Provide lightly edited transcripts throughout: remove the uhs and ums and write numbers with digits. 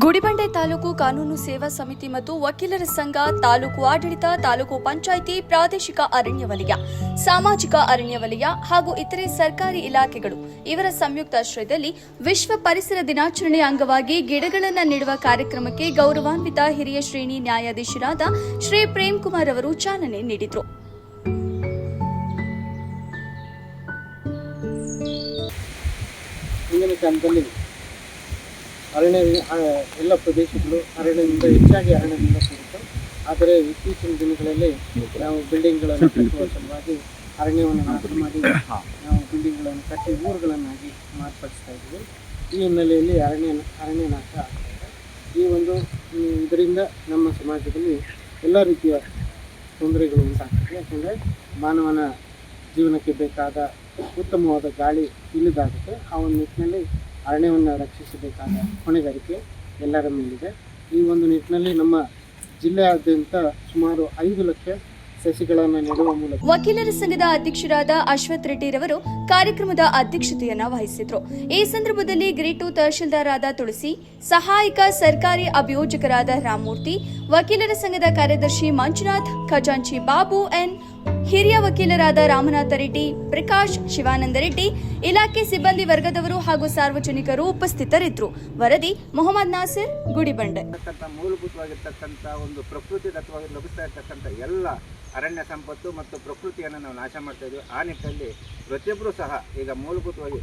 ಗುಡಿಬಂಡೆ ತಾಲೂಕು ಕಾನೂನು ಸೇವಾ ಸಮಿತಿ ಮತ್ತು ವಕೀಲರ ಸಂಘ, ತಾಲೂಕು ಆಡಳಿತ, ತಾಲೂಕು ಪಂಚಾಯಿತಿ, ಪ್ರಾದೇಶಿಕ ಅರಣ್ಯ ವಲಯ, ಸಾಮಾಜಿಕ ಅರಣ್ಯ ವಲಯ ಹಾಗೂ ಇತರೆ ಸರ್ಕಾರಿ ಇಲಾಖೆಗಳು ಇವರ ಸಂಯುಕ್ತಾಶ್ರಯದಲ್ಲಿ ವಿಶ್ವ ಪರಿಸರ ದಿನಾಚರಣೆ ಅಂಗವಾಗಿ ಗಿಡಗಳನ್ನು ನೆಡುವ ಕಾರ್ಯಕ್ರಮಕ್ಕೆ ಗೌರವಾನ್ವಿತ ಹಿರಿಯ ಶ್ರೇಣಿ ನ್ಯಾಯಾಧೀಶರಾದ ಶ್ರೀ ಪ್ರೇಮ್ಕುಮಾರ್ ಅವರು ಚಾಲನೆ ನೀಡಿದರು. ಅರಣ್ಯ ಎಲ್ಲ ಪ್ರದೇಶಗಳು ಅರಣ್ಯದಿಂದ ಹೆಚ್ಚಾಗಿ ಅರಣ್ಯದಿಂದ ಕೂಡಿತ್ತು. ಆದರೆ ಇತ್ತೀಚಿನ ದಿನಗಳಲ್ಲಿ ನಾವು ಬಿಲ್ಡಿಂಗ್ಗಳನ್ನು ಕಟ್ಟುವ ಸಲುವಾಗಿ ಅರಣ್ಯವನ್ನು ನಾಶ ಮಾಡಿ ನಾವು ಬಿಲ್ಡಿಂಗ್ಗಳನ್ನು ಕಟ್ಟಿ ಊರುಗಳನ್ನಾಗಿ ಮಾರ್ಪಡಿಸ್ತಾ ಇದ್ದೀವಿ. ಈ ಹಿನ್ನೆಲೆಯಲ್ಲಿ ಅರಣ್ಯ ನಾಶ ಆಗ್ತಾ ಇದೆ. ಇದರಿಂದ ನಮ್ಮ ಸಮಾಜದಲ್ಲಿ ಎಲ್ಲ ರೀತಿಯ ತೊಂದರೆಗಳು ಉಂಟಾಗ್ತದೆ. ಯಾಕೆಂದರೆ ಮಾನವನ ಜೀವನಕ್ಕೆ ಬೇಕಾದ ಉತ್ತಮವಾದ ಗಾಳಿ ಇಲ್ಲದಾಗುತ್ತೆ. ಆ ಒಂದು ನಿಟ್ಟಿನಲ್ಲಿ ಅರಣ್ಯವನ್ನು ರಕ್ಷಿಸಬೇಕಾದ ಹೊಣೆಗಾರಿಕೆ ಎಲ್ಲರ ಮೇಲಿದೆ. ಈ ಒಂದು ನಿಟ್ಟಿನಲ್ಲಿ ನಮ್ಮ ಜಿಲ್ಲೆಯಾದ್ಯಂತ ಸುಮಾರು 5 ಲಕ್ಷ ಸಸಿಗಳನ್ನು ನೆಡುವ ಮೂಲಕ ವಕೀಲರ ಸಂಘದ ಅಧ್ಯಕ್ಷರಾದ ಅಶ್ವಥ್ ರೆಡ್ಡಿರವರು ಕಾರ್ಯಕ್ರಮದ ಅಧ್ಯಕ್ಷತೆಯನ್ನು ವಹಿಸಿದ್ರು. ಈ ಸಂದರ್ಭದಲ್ಲಿ ಗ್ರೇಟು ತಹಶೀಲ್ದಾರ್ ಆದ ತುಳಸಿ, ಸಹಾಯಕ ಸರ್ಕಾರಿ ಅಭಿಯೋಜಕರಾದ ರಾಮಮೂರ್ತಿ, ವಕೀಲರ ಸಂಘದ ಕಾರ್ಯದರ್ಶಿ ಮಂಜುನಾಥ್, ಖಜಾಂಚಿ ಬಾಬು ಎನ್, ಹಿರಿಯ ವಕೀಲರಾದ ರಾಮನಾಥ ರೆಡ್ಡಿ, ಪ್ರಕಾಶ್, ಶಿವಾನಂದ ರೆಡ್ಡಿ, ಇಲಾಖೆ ಸಿಬ್ಬಂದಿ ವರ್ಗದವರು ಹಾಗೂ ಸಾರ್ವಜನಿಕರು ಉಪಸ್ಥಿತರಿದ್ದರು. ವರದಿ ಮೊಹಮ್ಮದ್ ನಾಸಿರ್, ಗುಡಿಬಂಡೆ. ಮೂಲಭೂತವಾಗಿರ್ತಕ್ಕಂಥ ಒಂದು ಪ್ರಕೃತಿ ದತ್ತವಾಗಿ ಲಭಿಸ್ತಾ ಇರ್ತಕ್ಕಂಥ ಎಲ್ಲ ಅರಣ್ಯ ಸಂಪತ್ತು ಮತ್ತು ಪ್ರಕೃತಿಯನ್ನು ನಾವು ನಾಶ ಮಾಡ್ತಾ ಇದ್ದೀವಿ. ಆ ನಿಟ್ಟಿನಲ್ಲಿ ಪ್ರತಿಯೊಬ್ಬರೂ ಸಹ ಈಗ ಮೂಲಭೂತವಾಗಿ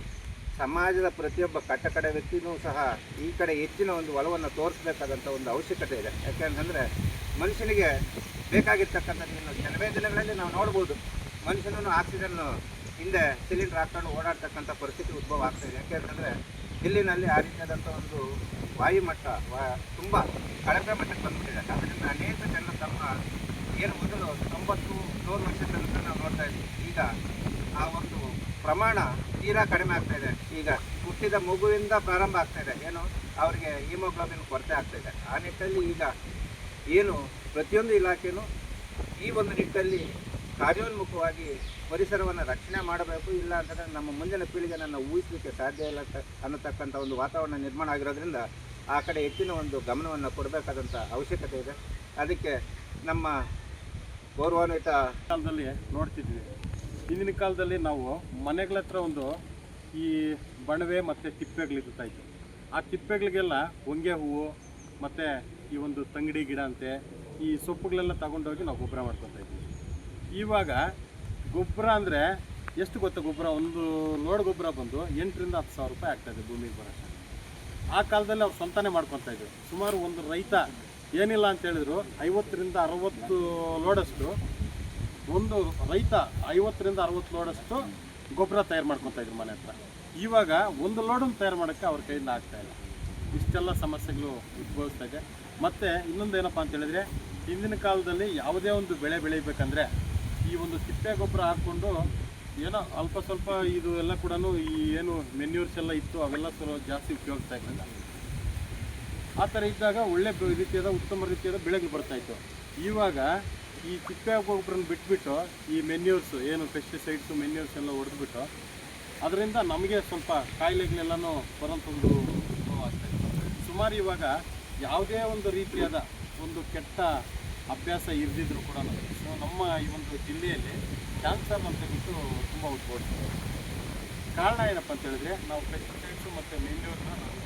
ಸಮಾಜದ ಪ್ರತಿಯೊಬ್ಬ ಕಟ್ಟಕಡೆ ವ್ಯಕ್ತಿಯೂ ಸಹ ಈ ಕಡೆ ಹೆಚ್ಚಿನ ಒಂದು ಒಲವನ್ನು ತೋರಿಸಬೇಕಾದಂಥ ಒಂದು ಅವಶ್ಯಕತೆ ಇದೆ. ಯಾಕೆಂತಂದರೆ ಮನುಷ್ಯನಿಗೆ ಬೇಕಾಗಿರ್ತಕ್ಕಂಥದ್ದು ಇನ್ನು ಕೆಲವೇ ದಿನಗಳಲ್ಲಿ ನಾವು ನೋಡ್ಬೋದು, ಮನುಷ್ಯನೂ ಆಕ್ಸಿಜನ್ನು ಹಿಂದೆ ಸಿಲಿಂಡರ್ ಹಾಕ್ಕೊಂಡು ಓಡಾಡ್ತಕ್ಕಂಥ ಪರಿಸ್ಥಿತಿ ಉದ್ಭವ ಆಗ್ತಾಯಿದೆ. ಯಾಕೆಂತಂದರೆ ಇಲ್ಲಿನಲ್ಲಿ ಆ ರೀತಿಯಾದಂಥ ಒಂದು ವಾಯುಮಟ್ಟ ತುಂಬ ಕಳಪೆ ಮಟ್ಟಕ್ಕೆ ಬಂದುಬಿಟ್ಟಿದೆ. ಅದರಿಂದ ಅನೇಕ ಜನ ತಮ್ಮ ಏನು ಮೊದಲು 90-100 ವರ್ಷದ ನಂತರ ನಾವು ನೋಡ್ತಾ ಇದ್ದೀವಿ, ಈಗ ಆ ಒಂದು ಪ್ರಮಾಣ ತೀರಾ ಕಡಿಮೆ ಆಗ್ತಾಯಿದೆ. ಈಗ ಹುಟ್ಟಿದ ಮಗುವಿಂದ ಪ್ರಾರಂಭ ಆಗ್ತಾಯಿದೆ, ಏನು ಅವರಿಗೆ ಹಿಮೋಗ್ಲೋಬಿನ್ ಕೊರತೆ ಆಗ್ತಾಯಿದೆ. ಆ ನಿಟ್ಟಲ್ಲಿ ಈಗ ಏನು ಪ್ರತಿಯೊಂದು ಇಲಾಖೆಯೂ ಈ ಒಂದು ನಿಟ್ಟಲ್ಲಿ ಕಾರ್ಯೋನ್ಮುಖವಾಗಿ ಪರಿಸರವನ್ನು ರಕ್ಷಣೆ ಮಾಡಬೇಕು. ಇಲ್ಲ ಅಂತಂದರೆ ನಮ್ಮ ಮುಂದಿನ ಪೀಳಿಗೆಯನ್ನು ಊಹಿಸಲಿಕ್ಕೆ ಸಾಧ್ಯ ಇಲ್ಲ ಅನ್ನತಕ್ಕಂಥ ಒಂದು ವಾತಾವರಣ ನಿರ್ಮಾಣ ಆಗಿರೋದ್ರಿಂದ ಆ ಕಡೆ ಹೆಚ್ಚಿನ ಒಂದು ಗಮನವನ್ನು ಕೊಡಬೇಕಾದಂಥ ಅವಶ್ಯಕತೆ ಇದೆ. ಅದಕ್ಕೆ ನಮ್ಮ ಗೌರವಾನ್ವಿತ ಕಾಲದಲ್ಲಿ ನೋಡ್ತಿದ್ವಿ. ಹಿಂದಿನ ಕಾಲದಲ್ಲಿ ನಾವು ಮನೆಗಳ ಹತ್ರ ಒಂದು ಈ ಬಣವೆ ಮತ್ತು ತಿಪ್ಪೆಗಳಿರ್ತಾ ಇತ್ತು. ಆ ತಿಪ್ಪೆಗಳಿಗೆಲ್ಲ ಹೊಂಗೆ ಹೂವು ಮತ್ತು ಈ ಒಂದು ತಂಗಡಿ ಗಿಡ ಅಂತೆ ಈ ಸೊಪ್ಪುಗಳೆಲ್ಲ ತಗೊಂಡೋಗಿ ನಾವು ಗೊಬ್ಬರ ಮಾಡ್ಕೊತಾ ಇದ್ವಿ. ಇವಾಗ ಗೊಬ್ಬರ ಅಂದರೆ ಎಷ್ಟು ಗೊತ್ತಾ, ಗೊಬ್ಬರ ಒಂದು ಲೋಡ್ ಗೊಬ್ಬರ ಬಂದು 8,000-10,000 ರೂಪಾಯಿ ಆಗ್ತಾಯಿದೆ ಭೂಮಿಗೆ ಬರೋಕ್ಕೆ. ಆ ಕಾಲದಲ್ಲಿ ಅವ್ರು ಸ್ವಂತನೇ ಮಾಡ್ಕೊತಾ ಇದ್ರು. ಸುಮಾರು ಒಂದು ರೈತ ಏನಿಲ್ಲ ಅಂತ ಹೇಳಿದ್ರು 50-60 ಲೋಡಷ್ಟು, ಒಂದು ರೈತ 50-60 ಲೋಡಷ್ಟು ಗೊಬ್ಬರ ತಯಾರು ಮಾಡ್ಕೊತಾಯಿದ್ರು ಮನೆ ಹತ್ರ. ಇವಾಗ ಒಂದು ಲೋಡನ್ನು ತಯಾರು ಮಾಡೋಕ್ಕೆ ಅವ್ರ ಕೈಯಿಂದ ಆಗ್ತಾಯಿಲ್ಲ. ಇಷ್ಟೆಲ್ಲ ಸಮಸ್ಯೆಗಳು ಉದ್ಭವಿಸ್ತಾ ಇದೆ. ಮತ್ತು ಇನ್ನೊಂದು ಏನಪ್ಪ ಅಂತ ಹೇಳಿದ್ರೆ, ಹಿಂದಿನ ಕಾಲದಲ್ಲಿ ಯಾವುದೇ ಒಂದು ಬೆಳೆ ಬೆಳೀಬೇಕಂದ್ರೆ ಈ ಒಂದು ತಿಪ್ಪೆ ಗೊಬ್ಬರ ಹಾಕ್ಕೊಂಡು ಏನೋ ಅಲ್ಪ ಸ್ವಲ್ಪ ಇದು ಎಲ್ಲ ಕೂಡ ಈ ಏನು ಮೆನ್ಯೂರ್ಸ್ ಎಲ್ಲ ಇತ್ತು ಅವೆಲ್ಲ ಸ್ವಲ್ಪ ಜಾಸ್ತಿ ಉಪಯೋಗಿಸ್ತಾ ಇರಲಿಲ್ಲ. ಆ ಥರ ಇದ್ದಾಗ ಒಳ್ಳೆ ರೀತಿಯಾದ ಉತ್ತಮ ರೀತಿಯಾದ ಬೆಳೆಗಳು ಬರ್ತಾಯಿತ್ತು. ಇವಾಗ ಈ ತಿಪ್ಪೆ ಗೊಬ್ಬರನ್ನ ಬಿಟ್ಬಿಟ್ಟು ಈ ಮೆನ್ಯೂರ್ಸು ಏನು ಪೆಸ್ಟಿಸೈಡ್ಸು ಮೆನ್ಯೂರ್ಸ್ ಎಲ್ಲ ಹೊಡೆದ್ಬಿಟ್ಟು ಅದರಿಂದ ನಮಗೆ ಸ್ವಲ್ಪ ಕಾಯಿಲೆಗಳೆಲ್ಲನೂ ಬರೋಂಥದ್ದು ಆಗ್ತಾಯಿದೆ. ಸುಮಾರು ಇವಾಗ ಯಾವುದೇ ಒಂದು ರೀತಿಯಾದ ಒಂದು ಕೆಟ್ಟ ಅಭ್ಯಾಸ ಇರದಿದ್ರು ಕೂಡ ನಮ್ಮ ಈ ಒಂದು ಜಿಲ್ಲೆಯಲ್ಲಿ ಕ್ಯಾನ್ಸರ್ ಅಂತ ಬಿಟ್ಟು ತುಂಬ ಉದ್ಭವಿಸ್ತದೆ. ಕಾರಣ ಏನಪ್ಪ ಅಂತ ಹೇಳಿದ್ರೆ, ನಾವು ಪೆಸ್ಟಿಸೈಡ್ಸು ಮತ್ತು ಮೆನ್ಯೂರ್ನ ನಾವು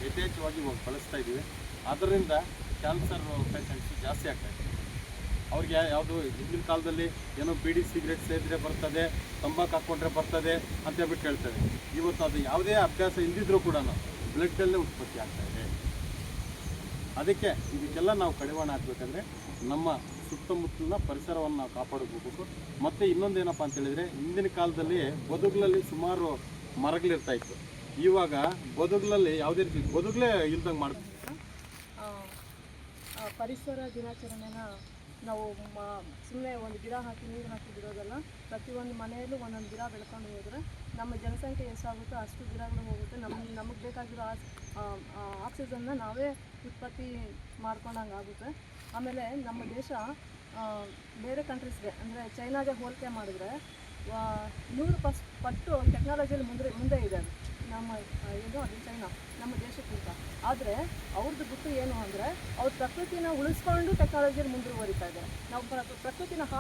ಯಥೇಚ್ಛವಾಗಿ ಬಳಸ್ತಾ ಇದ್ದೀವಿ. ಅದರಿಂದ ಕ್ಯಾನ್ಸರ್ ಪೇಷಂಟ್ಸು ಜಾಸ್ತಿ ಆಗ್ತಾಯಿದೆ. ಅವ್ರಿಗೆ ಯಾವುದು ಹಿಂದಿನ ಕಾಲದಲ್ಲಿ ಏನೋ ಬೀಡಿ ಸಿಗರೇಟ್ ಸೇದಿದ್ರೆ ಬರ್ತದೆ, ತಂಬಾಕು ಹಾಕ್ಕೊಂಡ್ರೆ ಬರ್ತದೆ ಅಂತ ಹೇಳ್ಬಿಟ್ಟು ಹೇಳ್ತಾರೆ. ಇವತ್ತು ಅದು ಯಾವುದೇ ಅಭ್ಯಾಸ ಇಲ್ಲದಿದ್ರೂ ಕೂಡ ಬ್ಲಡ್ಡಲ್ಲೇ ಉತ್ಪತ್ತಿ ಆಗ್ತಾಯಿದೆ. ಅದಕ್ಕೆ ಇದಕ್ಕೆಲ್ಲ ನಾವು ಕಡಿವಾಣ ಹಾಕಬೇಕಂದ್ರೆ ನಮ್ಮ ಸುತ್ತಮುತ್ತಲಿನ ಪರಿಸರವನ್ನು ನಾವು ಕಾಪಾಡ್ಕೋಬೇಕು. ಮತ್ತು ಇನ್ನೊಂದೇನಪ್ಪ ಅಂತ ಹೇಳಿದರೆ, ಹಿಂದಿನ ಕಾಲದಲ್ಲಿ ಬದುಗಳಲ್ಲಿ ಸುಮಾರು ಮರಗಳಿರ್ತಾಯಿತ್ತು. ಇವಾಗ ಬದುಗಳಲ್ಲಿ ಯಾವುದೇ ರೀತಿ ಬದುಗಳೇ ಇಲ್ದಂಗೆ ಮಾಡ್ತೀವಿ. ಪರಿಸರ ದಿನಾಚರಣೆನ ನಾವು ಸುಮ್ಮನೆ ಒಂದು ಗಿಡ ಹಾಕಿ ನೀರು ಹಾಕಿ ಬಿಡೋದಲ್ಲ, ಪ್ರತಿಯೊಂದು ಮನೆಯಲ್ಲೂ ಒಂದೊಂದು ಗಿಡ ಬೆಳ್ಕೊಂಡು ಹೋದರೆ ನಮ್ಮ ಜನಸಂಖ್ಯೆ ಎಷ್ಟಾಗುತ್ತೋ ಅಷ್ಟು ಗಿಡಗಳು ಹೋಗುತ್ತೆ. ನಮಗೆ ಬೇಕಾಗಿರೋ ಆಕ್ಸಿಜನ್ನ ನಾವೇ ಉತ್ಪತ್ತಿ ಮಾಡ್ಕೊಂಡಂಗೆ ಆಗುತ್ತೆ. ಆಮೇಲೆ ನಮ್ಮ ದೇಶ ಬೇರೆ ಕಂಟ್ರೀಸ್ಗೆ ಅಂದರೆ ಚೈನಾಗೆ ಹೋಲಿಕೆ ಮಾಡಿದ್ರೆ 100 ಪಟ್ಟು ಟೆಕ್ನಾಲಜಿಯಲ್ಲಿ ಮುಂದೆ ಇದೆ. ನಮ್ಮ ಏನು ಅದು ಚೈನಾ ನಮ್ಮ ದೇಶಕ್ಕಿಂತ. ಆದರೆ ಅವ್ರದ್ದು ಗುಟ್ಟು ಏನು ಅಂದರೆ ಅವ್ರ ಪ್ರಕೃತಿನ ಉಳಿಸ್ಕೊಂಡು ಟೆಕ್ನಾಲಜಿಯಲ್ಲಿ ಮುಂದುವರಿತಾ ಇದ್ದಾರೆ. ನಾವು ಪ್ರಕೃತಿನ